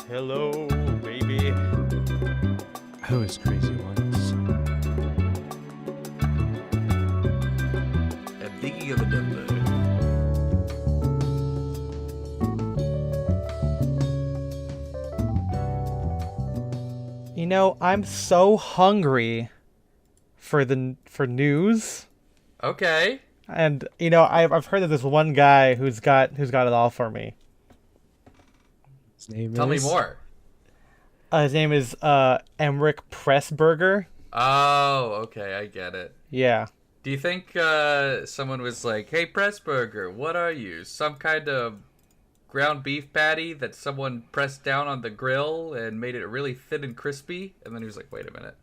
Hello, baby. I was crazy once. I'm thinking of a number. You know, I'm so hungry for news, Okay. and I've heard that there's one guy who's got it all for me. His name Tell me is... more. His name is Emmerich Pressburger. Oh, okay, I get it. Yeah. Do you think someone was like, "Hey, Pressburger, what are you? Some kind of ground beef patty that someone pressed down on the grill and made it really thin and crispy?" And then he was like, "Wait a minute."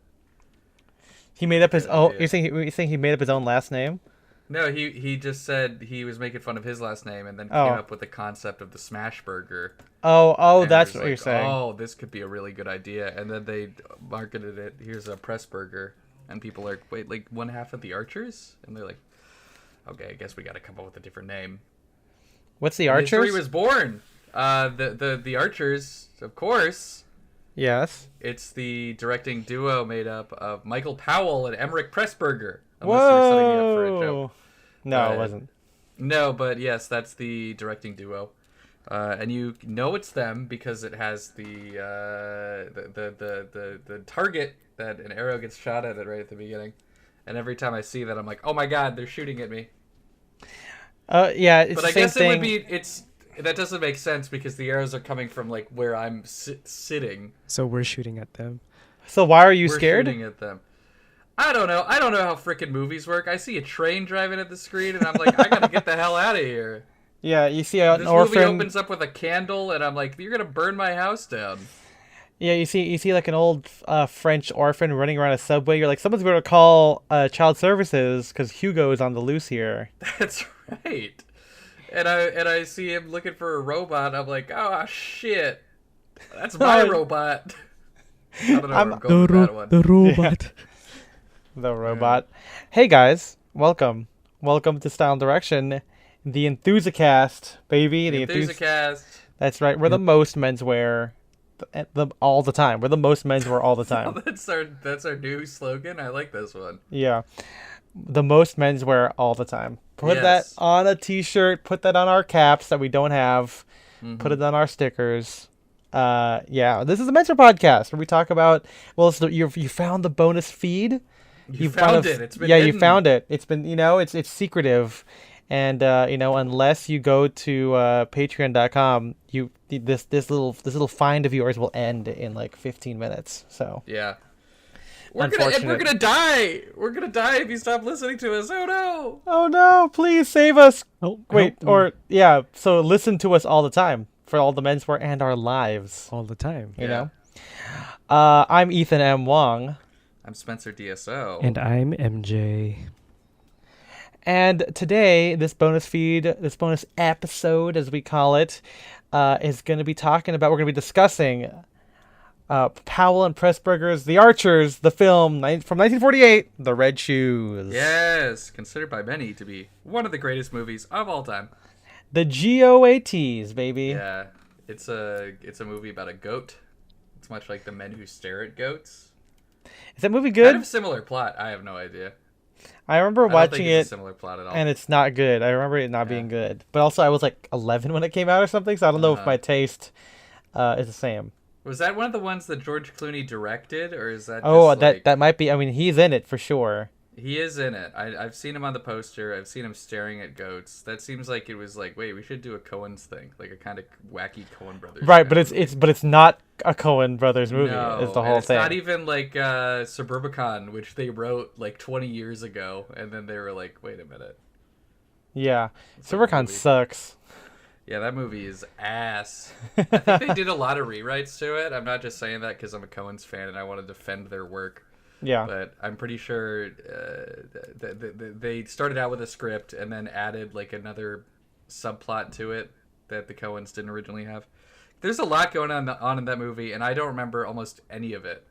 He made up his Good own. idea. You think he made up his own last name? No, he just said he was making fun of his last name and then Oh. came up with the concept of the smash burger. Oh, And that's he was what you're like, saying. Oh, this could be a really good idea. And then they marketed it. Here's a Pressburger, and people are wait, like one half of the Archers, and they're like, okay, I guess we got to come up with a different name. What's the And Archers? history was born. The Archers, of course. Yes. It's the directing duo made up of Michael Powell and Emmerich Pressburger. Unless you were setting me up for a joke. No, it wasn't. No, but yes, that's the directing duo. And you know it's them because it has the target that an arrow gets shot at it right at the beginning. And every time I see that, I'm like, oh my god, they're shooting at me. Yeah, it's But the I same guess thing. it would be that doesn't make sense because the arrows are coming from like where I'm sitting. So we're shooting at them. So why are you We're scared? shooting at them. I don't know how freaking movies work. I see a train driving at the screen, and I'm like, I gotta get the hell out of here. Yeah, you see an This orphan. movie opens up with a candle, and I'm like, you're gonna burn my house down. Yeah, you see like an old French orphan running around a subway. You're like, someone's going to call child services because Hugo is on the loose here. That's right. And I see him looking for a robot. I'm like, oh shit, that's my robot. I don't know where I'm going with that one. The robot. The robot. Hey guys, welcome to Style and Direction, the Enthusiast, baby. The Enthusiast. That's right. We're the most menswear, all the time. We're the most menswear all the Oh, time. that's our new slogan. I like this one. Yeah, the most menswear all the time. Put that Yes. on a T-shirt. Put that on our caps that we don't have. Put it on our stickers. Yeah, this is a menswear podcast where we talk about. Well, you found the bonus feed. You found it. It's been yeah, you hidden. found it. It's been it's secretive, and unless you go to Patreon.com, this little find of yours will end in like 15 minutes. So Yeah. We're gonna die. We're gonna die if you stop listening to us. Oh no. oh no, please save us. Oh, Wait, help me. or yeah, so listen to us all the time for all the menswear and our lives. All the time. You Yeah. know. I'm Ethan M. Wong. I'm Spencer DSO. And I'm MJ. And today, this bonus episode, as we call it, is going to be we're going to be discussing Powell and Pressburger's The Archers, the film from 1948, The Red Shoes. Yes, considered by many to be one of the greatest movies of all time. The GOATs, baby. Yeah, it's a movie about a goat. It's much like The Men Who Stare at Goats. Is that movie good? Kind of similar plot. I have no idea. I remember I don't watching think it's a it, similar plot at all. and it's not good. I remember it not being good. But also, I was like 11 when it came out or something, so I don't know if my taste is the same. Was that one of the ones that George Clooney directed, or is that? Oh, just that might be. I mean, he's in it for sure. He is in it. I've seen him on the poster. I've seen him staring at goats. That seems like it was like, wait, we should do a Coen's thing, like a kind of wacky Coen Brothers. Right, kind but of it's not a Coen Brothers movie. no, Is the and whole it's thing. not even like Suburbicon, which they wrote like 20 years ago, and then they were like, wait a minute. Yeah, It's like a Silvercon movie. sucks. Yeah, that movie is ass. I think they did a lot of rewrites to it. I'm not just saying that because I'm a Coen's fan and I want to defend their work. Yeah, But I'm pretty sure they started out with a script and then added like another subplot to it that the Coens didn't originally have. There's a lot going on in that movie, and I don't remember almost any of it.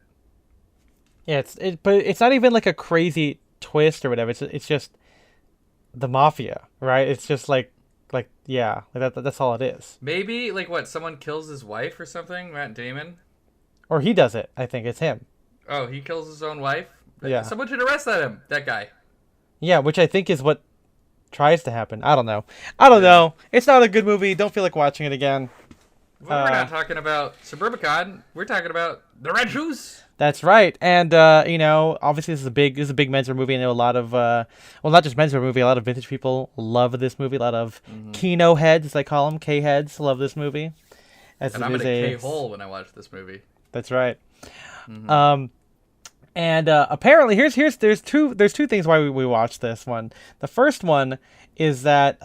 yeah. But it's not even like a crazy twist or whatever. It's just the mafia, right? It's just like yeah, like that's all it is. Maybe like what? Someone kills his wife or something. Matt Damon. Or he does it. I think it's him. Oh, he kills his own wife. Yeah. Someone should arrest him. That guy. Yeah, which I think is what tries to happen. I don't know. I don't know. It's not a good movie. Don't feel like watching it again. Well, we're not talking about Suburbicon. We're talking about the Red Shoes. That's right. And obviously this is a big menswear movie. I know a lot of not just menswear movie, a lot of vintage people love this movie. A lot of Kino heads, as I call them, K heads, love this movie. And I'm in a K-hole when I watch this movie. That's right. And apparently there's two things why we watched this one. The first one is that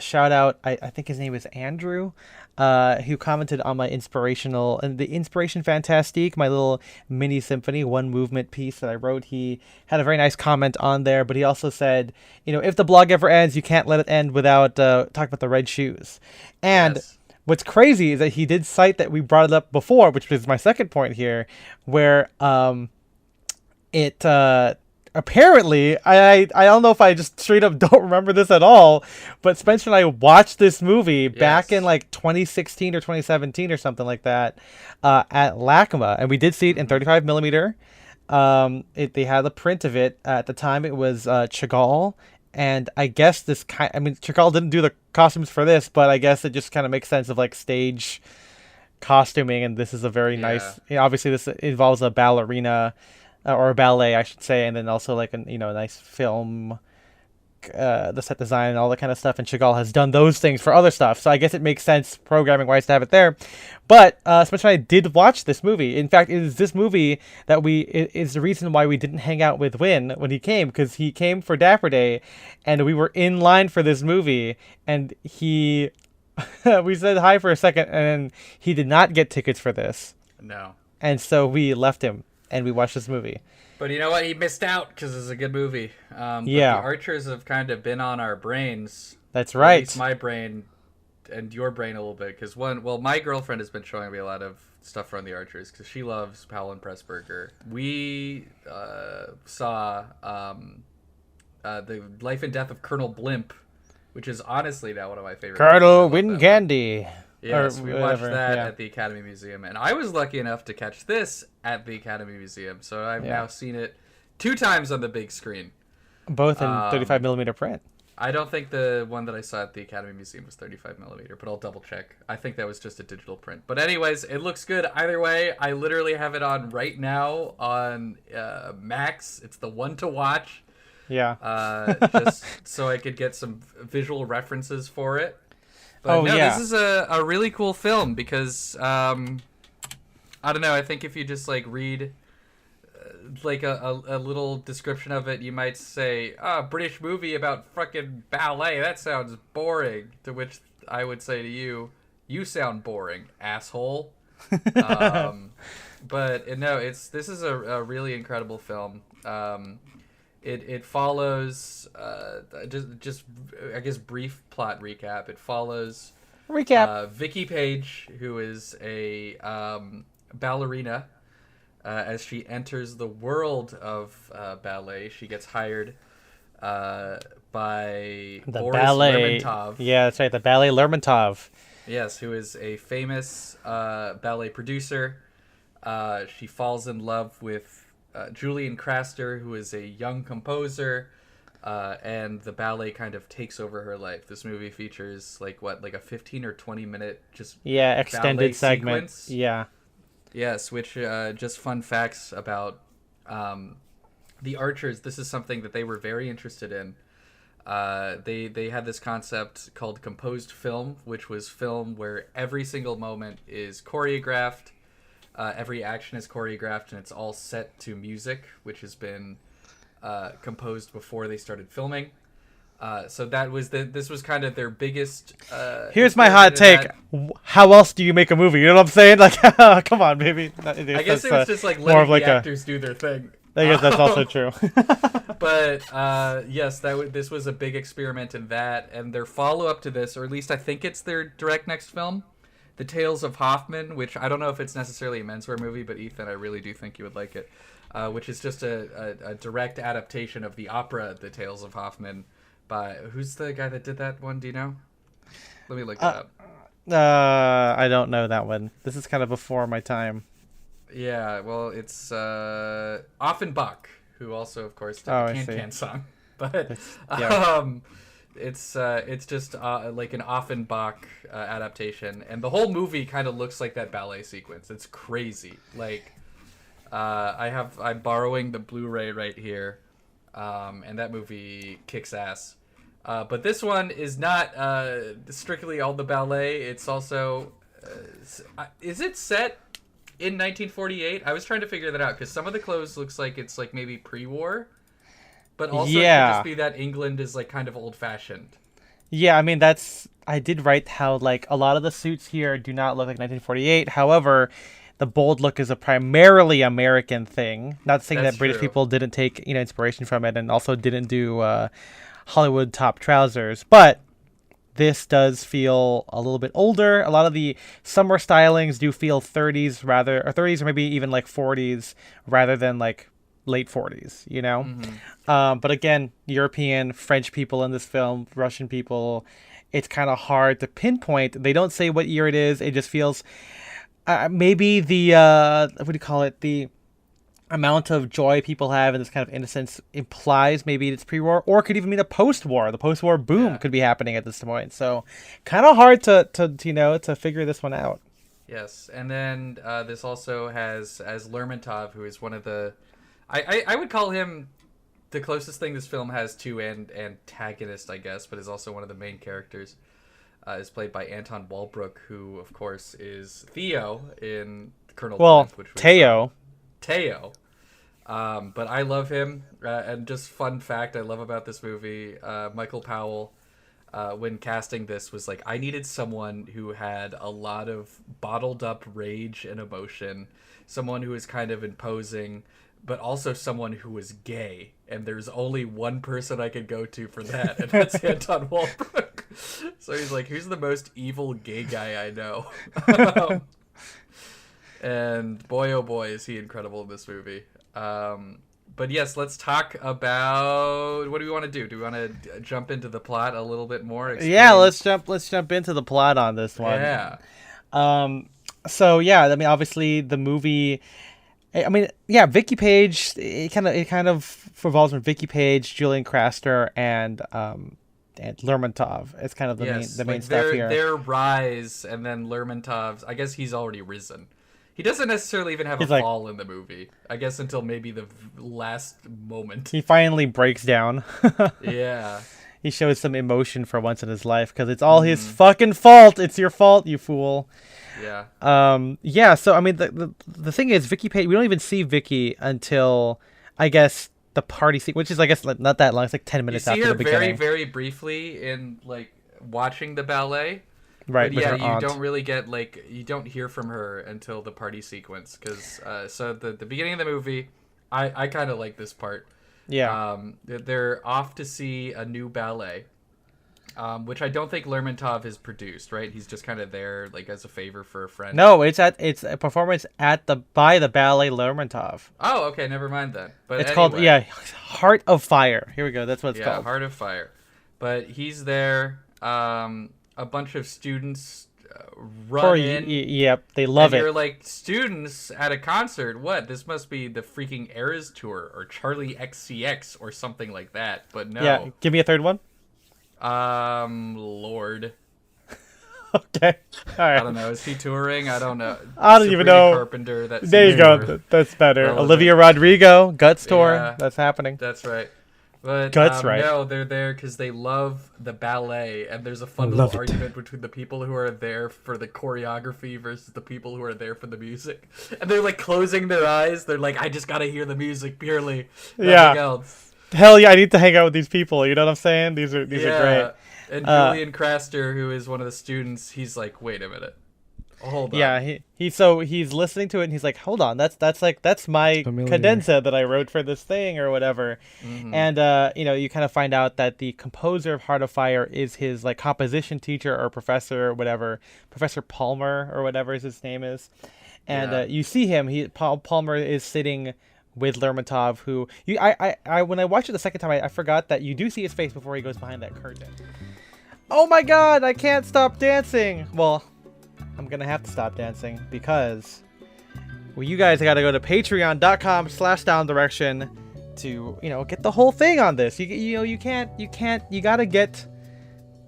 shout out, I think his name is Andrew, who commented on my the Inspiration Fantastique, my little mini symphony, one movement piece that I wrote. He had a very nice comment on there, but he also said, if the blog ever ends, you can't let it end without talking about the red shoes. And Yes. what's crazy is that he did cite that we brought it up before, which was my second point here, where it apparently I don't know if I just straight up don't remember this at all, but Spencer and I watched this movie back in like 2016 or 2017 or something like that at LACMA, and we did see it in 35 millimeter. They had the print of it at the time. It was Chagall, and I guess Chagall didn't do the costumes for this, but I guess it just kind of makes sense of like stage costuming, and this is a very nice. Obviously, this involves a ballerina. Or a ballet, I should say, and then also like a nice film, the set design and all that kind of stuff. And Chagall has done those things for other stuff, so I guess it makes sense programming-wise to have it there. But Spencer and I did watch this movie. In fact, it is this movie that is the reason why we didn't hang out with Win when he came, because he came for Dapper Day, and we were in line for this movie, and we said hi for a second, and he did not get tickets for this. No. And so we left him. And we watched this movie. But you know what? He missed out because it's a good movie. But the Archers have kind of been on our brains. That's right. At least my brain and your brain a little bit. Because my girlfriend has been showing me a lot of stuff from the Archers because she loves Powell and Pressburger. We saw the Life and Death of Colonel Blimp, which is honestly now one of my favorite. Colonel Wingandy. Yes, we watched that at the Academy Museum, and I was lucky enough to catch this at the Academy Museum, so I've now seen it 2 times on the big screen. Both in 35 millimeter print. I don't think the one that I saw at the Academy Museum was 35 millimeter, but I'll double check. I think that was just a digital print. But anyways, it looks good either way. I literally have it on right now on Max. It's the one to watch. Yeah. Just so I could get some visual references for it. But this is a really cool film because, I don't know, I think if you just, like, read, like, a little description of it, you might say, British movie about fucking ballet, that sounds boring. To which I would say to you, you sound boring, asshole. But, no, this is a really incredible film. It follows just I guess brief plot recap. It follows Vicky Page, who is a ballerina. As she enters the world of ballet, she gets hired by the Boris ballet. Lermontov. Yeah, that's right, the ballet Lermontov. Yes, who is a famous ballet producer. She falls in love with Julian Craster, who is a young composer, and the ballet kind of takes over her life. This movie features like a 15 or 20 minute just extended segment. Sequence. Yeah. Yes, which just fun facts about the Archers. This is something that they were very interested in. They had this concept called composed film, which was film where every single moment is choreographed. Every action is choreographed, and it's all set to music, which has been composed before they started filming. So this was kind of their biggest. Here's my hot take: how else do you make a movie? You know what I'm saying? Like, come on, baby. I guess it was just like letting the actors do their thing. I guess that's also true. But yes, this was a big experiment in that, and their follow up to this, or at least I think it's their direct next film. The Tales of Hoffman, which I don't know if it's necessarily a menswear movie, but Ethan, I really do think you would like it, which is just a direct adaptation of the opera The Tales of Hoffman by... Who's the guy that did that one? Do you know? Let me look it up. I don't know that one. This is kind of before my time. Yeah, well, it's Offenbach, who also, of course, did Oh, the I Can see. Can song. But Yeah. it's just like an Offenbach adaptation, and the whole movie kind of looks like that ballet sequence. It's crazy. Like, I'm borrowing the Blu-ray right here, and that movie kicks ass. But this one is not strictly all the ballet. It's also is it set in 1948? I was trying to figure that out because some of the clothes looks like it's like maybe pre-war, but also it could Yeah. just be that England is like kind of old-fashioned. Yeah, I mean I did write how like a lot of the suits here do not look like 1948. However, the bold look is a primarily American thing. Not saying That's that British true. people didn't take, inspiration from it and also didn't do Hollywood top trousers, but this does feel a little bit older. A lot of the summer stylings do feel 30s rather, or 30s or maybe even like 40s rather than like late 40s, But again, European, French people in this film, Russian people, it's kind of hard to pinpoint. They don't say what year it is. It just feels maybe the what do you call it? The amount of joy people have in this kind of innocence implies maybe it's pre-war, or it could even mean a post-war. The post-war boom Yeah. could be happening at this point. So, kind of hard to figure this one out. Yes, and then this also has as Lermontov, who is one of the, I would call him the closest thing this film has to an antagonist, I guess, but is also one of the main characters. Is played by Anton Walbrook, who of course is Theo in Colonel Well, Blimp, which was Teo. Teo. But I love him, and just fun fact I love about this movie, Michael Powell, when casting this, was like, I needed someone who had a lot of bottled up rage and emotion, someone who was kind of imposing, but also someone who was gay, and there's only one person I could go to for that, and that's Anton Walbrook. So he's like, who's the most evil gay guy I know? And boy, oh boy, is he incredible in this movie. But yes, let's talk about, what do we want to do? Do we want to jump into the plot a little bit more? Yeah, Explain- let's jump into the plot on this one. Yeah. So yeah, I mean, obviously the movie. I mean, yeah, Vicky Page. It kind of revolves around Vicky Page, Julian Craster, and Lermontov. It's kind of the Yes, main like stuff here. their rise, and then Lermontov's, I guess he's already risen. He doesn't necessarily even have He's a like- fall in the movie. I guess until maybe the last moment. He finally breaks down. Yeah. He shows some emotion for once in his life because it's all his fucking fault. It's your fault, you fool. Yeah. Yeah. So I mean, the thing is, Vicky Page. We don't even see Vicky until I guess the party scene, which is I guess like, not that long. It's like 10 You minutes see after her the very, beginning. very briefly in like watching the ballet. Right. But with yeah, her you aunt. don't really get you don't hear from her until the party sequence, because so the beginning of the movie, I kind of like this part. Yeah. They're off to see a new ballet, which I don't think Lermontov has produced. Right, he's just kind of there like as a favor for a friend. No, it's a performance by the ballet Lermontov. Oh, okay, never mind then. But It's anyway, called Heart of Fire. Here we go. That's what it's yeah, called. Heart of Fire. But he's there. A bunch of students run in. Yep, they love and it. you're like, students at a concert? What? This must be the freaking Eras Tour or Charlie XCX or something like that. But no. Yeah, give me a third one. Lord. Okay. All right. I don't know. Is he touring? I don't know. I don't even Sabrina know. Carpenter. That There you seems go. more- That's better. relevant. Olivia Rodrigo, Guts tour. Yeah. That's happening. That's right. But Guts right. no, they're there because they love the ballet, and there's a fun Love little it. argument between the people who are there for the choreography versus the people who are there for the music. And they're like closing their eyes. They're like, I just gotta hear the music purely. Nothing Yeah. else. Hell yeah, I need to hang out with these people. You know what I'm saying? These are great. And Julian Craster, who is one of the students, he's like, wait a minute. Hold on. Yeah, he's listening to it and he's like, hold on, that's my Familiar. cadenza that I wrote for this thing or whatever. Mm-hmm. And you kind of find out that the composer of Heart of Fire is his like composition teacher or professor or whatever, Professor Palmer or whatever his name is. And Yeah. you see him, Palmer is sitting with Lermontov, who I when I watched it the second time, I forgot that you do see his face before he goes behind that curtain. Oh my god, I can't stop dancing. Well, I'm gonna have to stop dancing because well, you guys gotta go to patreon.com/downdirection to, get the whole thing on this. You gotta get,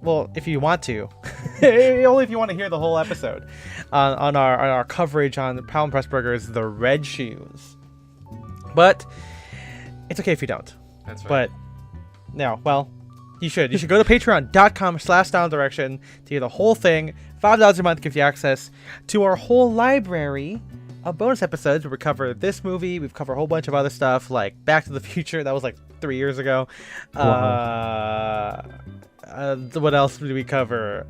well, if you want to, only if you want to hear the whole episode on our coverage on Powell and Pressburger's The Red Shoes. But it's okay if you don't. That's right. But no, well, you should go to patreon.com/downdirection to hear the whole thing. $5 a month gives you access to our whole library of bonus episodes where we cover this movie. We've covered a whole bunch of other stuff like Back to the Future. That was like 3 years ago. Wow. What else did we cover?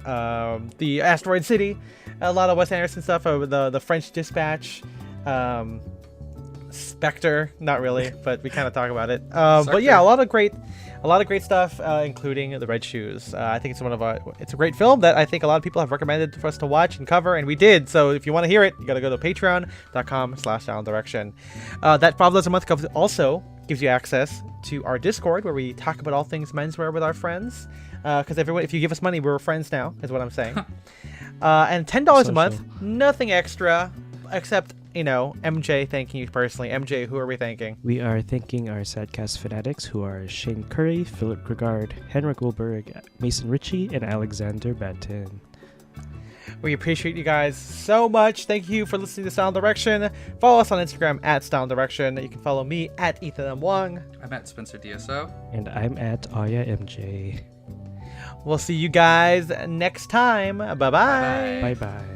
The Asteroid City. A lot of Wes Anderson stuff. The French Dispatch. Spectre, not really, but we kind of talk about it. But yeah, a lot of great stuff, including The Red Shoes. I think it's a great film that I think a lot of people have recommended for us to watch and cover, and we did. So if you want to hear it, you gotta go to patreon.com/downdirection. That $5 a month also gives you access to our Discord where we talk about all things menswear with our friends. Because if you give us money, we're friends now, is what I'm saying. And $10 a month, nothing extra except MJ thanking you personally. MJ, who are we thanking? We are thanking our Sadcast fanatics who are Shane Curry, Philip Gregard, Henrik Wilberg, Mason Ritchie, and Alexander Batten. We appreciate you guys so much. Thank you for listening to Style Direction. Follow us on Instagram at Style Direction. You can follow me at Ethan M. Wong. I'm at Spencer DSO. And I'm at Aya MJ. We'll see you guys next time. Bye-bye. Bye-bye. Bye-bye.